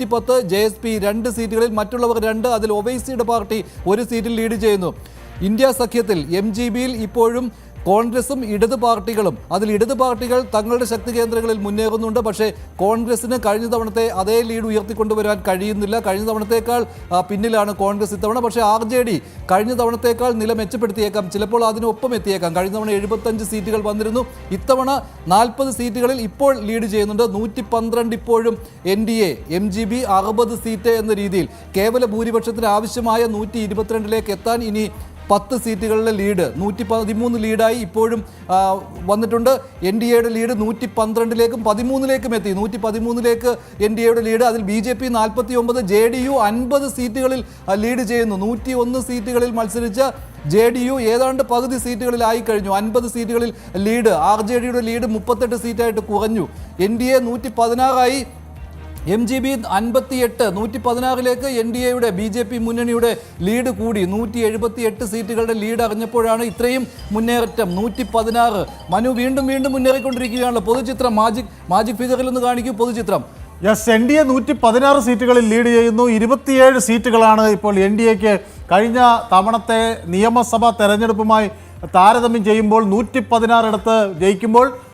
110, JSP 2 സീറ്റുകളിൽ, മറ്റുള്ളവർ 2, അതിൽ ഒവൈസിയുടെ പാർട്ടി 1 സീറ്റിൽ ലീഡ് ചെയ്യുന്നു. ഇന്ത്യ സഖ്യത്തിൽ MGBയിൽ ഇപ്പോഴും കോൺഗ്രസും ഇടത് പാർട്ടികളും, അതിൽ ഇടത് പാർട്ടികൾ തങ്ങളുടെ ശക്തി കേന്ദ്രങ്ങളിൽ മുന്നേറുന്നുണ്ട്. പക്ഷേ കോൺഗ്രസിന് കഴിഞ്ഞ തവണത്തെ അതേ ലീഡ് ഉയർത്തിക്കൊണ്ടുവരാൻ കഴിയുന്നില്ല. കഴിഞ്ഞ തവണത്തേക്കാൾ പിന്നിലാണ് കോൺഗ്രസ് ഇത്തവണ. പക്ഷേ RJD കഴിഞ്ഞ തവണത്തേക്കാൾ നില മെച്ചപ്പെടുത്തിയേക്കാം, ചിലപ്പോൾ അതിനൊപ്പം എത്തിയേക്കാം. കഴിഞ്ഞ തവണ 75 സീറ്റുകൾ വന്നിരുന്നു, ഇത്തവണ 40 സീറ്റുകളിൽ ഇപ്പോൾ ലീഡ് ചെയ്യുന്നുണ്ട്. 112 ഇപ്പോഴും NDA, MGB 60 സീറ്റ് എന്ന രീതിയിൽ കേവല ഭൂരിപക്ഷത്തിന് ആവശ്യമായ 122ലേക്ക് എത്താൻ ഇനി 10 സീറ്റുകളിലെ ലീഡ് 113 ലീഡായി ഇപ്പോഴും വന്നിട്ടുണ്ട്. NDAയുടെ ലീഡ് 112ലേക്കും 13ലേക്കും എത്തി. 113ലേക്ക് NDAയുടെ ലീഡ്. അതിൽ BJP 49, JDU 50 സീറ്റുകളിൽ ലീഡ് ചെയ്യുന്നു. 101 സീറ്റുകളിൽ മത്സരിച്ച JDU ഏതാണ്ട് പകുതി സീറ്റുകളിലായി കഴിഞ്ഞു. 50 സീറ്റുകളിൽ ലീഡ്. RJDയുടെ ലീഡ് 38 സീറ്റായിട്ട് കുറഞ്ഞു. NDA 116ആയി. MGB 58, 116ലേക്ക് NDAയുടെ BJP മുന്നണിയുടെ ലീഡ് കൂടി. 178 സീറ്റുകളുടെ ലീഡ് അറിഞ്ഞപ്പോഴാണ് ഇത്രയും മുന്നേറ്റം. 116. മനു വീണ്ടും മുന്നേറിക്കൊണ്ടിരിക്കുകയാണല്ലോ. പൊതുചിത്രം മാജിക് ഫിഗറിൽ ഒന്ന് കാണിക്കൂ പൊതുചിത്രം. യെസ്, NDA 116 സീറ്റുകളിൽ ലീഡ് ചെയ്യുന്നു. 27 സീറ്റുകളാണ് ഇപ്പോൾ NDAക്ക് കഴിഞ്ഞ തവണത്തെ നിയമസഭാ തെരഞ്ഞെടുപ്പുമായി താരതമ്യം ചെയ്യുമ്പോൾ 116 ജയിക്കുമ്പോൾ